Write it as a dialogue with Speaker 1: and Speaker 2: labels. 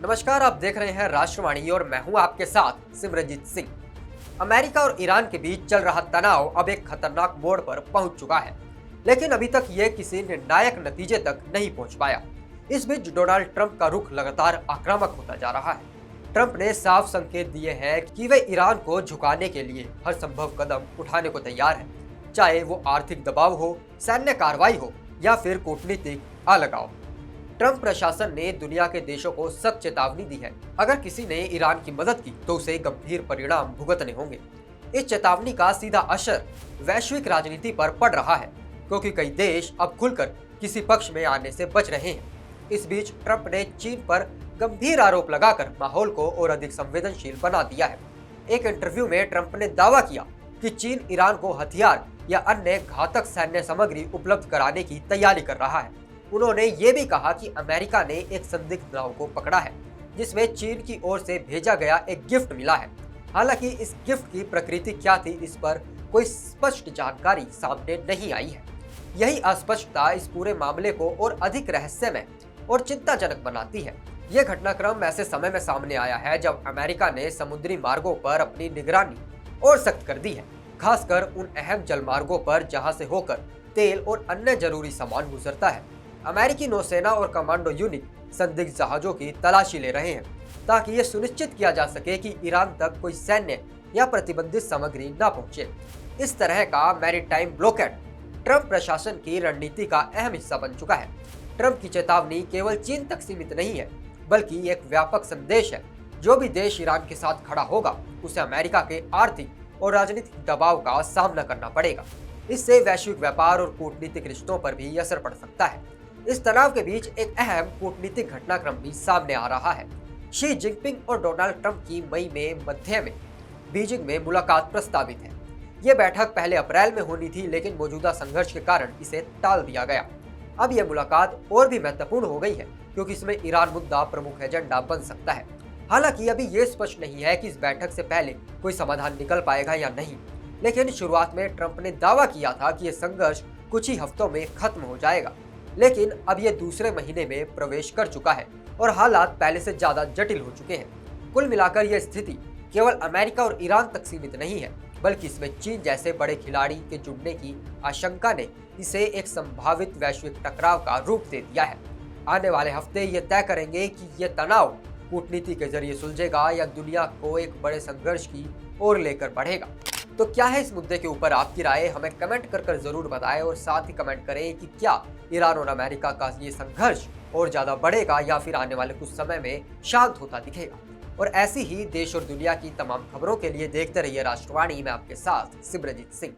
Speaker 1: नमस्कार, आप देख रहे हैं राष्ट्रवाणी और मैं हूं आपके साथ सिमरनजीत सिंह। अमेरिका और ईरान के बीच चल रहा तनाव अब एक खतरनाक मोड़ पर पहुंच चुका है, लेकिन अभी तक ये किसी निर्णायक नतीजे तक नहीं पहुंच पाया। इस बीच डोनाल्ड ट्रंप का रुख लगातार आक्रामक होता जा रहा है। ट्रंप ने साफ संकेत दिए हैं कि वे ईरान को झुकाने के लिए हर संभव कदम उठाने को तैयार है, चाहे वो आर्थिक दबाव हो, सैन्य कार्रवाई हो या फिर कूटनीतिक अलगाव। ट्रंप प्रशासन ने दुनिया के देशों को सख्त चेतावनी दी है, अगर किसी ने ईरान की मदद की तो उसे गंभीर परिणाम भुगतने होंगे। इस चेतावनी का सीधा असर वैश्विक राजनीति पर पड़ रहा है, क्योंकि कई देश अब खुलकर किसी पक्ष में आने से बच रहे हैं। इस बीच ट्रंप ने चीन पर गंभीर आरोप लगाकर माहौल को और अधिक संवेदनशील बना दिया है। एक इंटरव्यू में ट्रंप ने दावा किया कि चीन ईरान को हथियार या अन्य घातक सैन्य सामग्री उपलब्ध कराने की तैयारी कर रहा है। उन्होंने ये भी कहा कि अमेरिका ने एक संदिग्ध नाव को पकड़ा है, जिसमें चीन की ओर से भेजा गया एक गिफ्ट मिला है। हालांकि इस गिफ्ट की प्रकृति क्या थी, इस पर कोई स्पष्ट जानकारी सामने नहीं आई है। यही अस्पष्टता इस पूरे मामले को और अधिक रहस्यमय और चिंताजनक बनाती है। ये घटनाक्रम ऐसे समय में सामने आया है जब अमेरिका ने समुद्री मार्गों पर अपनी निगरानी और सख्त कर दी है, खासकर उन अहम जलमार्गों पर जहां से होकर तेल और अन्य जरूरी सामान गुजरता है। अमेरिकी नौसेना और कमांडो यूनिट संदिग्ध जहाजों की तलाशी ले रहे हैं, ताकि ये सुनिश्चित किया जा सके कि ईरान तक कोई सैन्य या प्रतिबंधित सामग्री न पहुंचे। इस तरह का मैरीटाइम ब्लॉकेड ट्रंप प्रशासन की रणनीति का अहम हिस्सा बन चुका है। ट्रंप की चेतावनी केवल चीन तक सीमित नहीं है, बल्कि एक व्यापक संदेश है। जो भी देश ईरान के साथ खड़ा होगा, उसे अमेरिका के आर्थिक और राजनीतिक दबाव का सामना करना पड़ेगा। इससे वैश्विक व्यापार और कूटनीतिक रिश्तों पर भी असर पड़ सकता है। इस तनाव के बीच एक अहम कूटनीतिक घटनाक्रम भी सामने आ रहा है। शी जिनपिंग और डोनाल्ड ट्रंप की मई में मध्य में बीजिंग में मुलाकात प्रस्तावित है। ये बैठक पहले अप्रैल में होनी थी, लेकिन मौजूदा संघर्ष के कारण इसे टाल दिया गया। अब यह मुलाकात और भी महत्वपूर्ण हो गई है, क्योंकि इसमें ईरान मुद्दा प्रमुख एजेंडा बन सकता है। हालांकि अभी ये स्पष्ट नहीं है कि इस बैठक से पहले कोई समाधान निकल पाएगा या नहीं, लेकिन शुरुआत में ट्रंप ने दावा किया था कि यह संघर्ष कुछ ही हफ्तों में खत्म हो जाएगा। लेकिन अब ये दूसरे महीने में प्रवेश कर चुका है और हालात पहले से ज्यादा जटिल हो चुके हैं। कुल मिलाकर यह स्थिति केवल अमेरिका और ईरान तक सीमित नहीं है, बल्कि इसमें चीन जैसे बड़े खिलाड़ी के जुड़ने की आशंका ने इसे एक संभावित वैश्विक टकराव का रूप दे दिया है। आने वाले हफ्ते ये तय करेंगे कि यह तनाव कूटनीति के जरिए सुलझेगा या दुनिया को एक बड़े संघर्ष की ओर लेकर बढ़ेगा। तो क्या है इस मुद्दे के ऊपर आपकी राय, हमें कमेंट कर जरूर बताएं और साथ ही कमेंट करें कि क्या ईरान और अमेरिका का ये संघर्ष और ज्यादा बढ़ेगा या फिर आने वाले कुछ समय में शांत होता दिखेगा। और ऐसी ही देश और दुनिया की तमाम खबरों के लिए देखते रहिए राष्ट्रवाणी। मैं आपके साथ सिमरनजीत सिंह।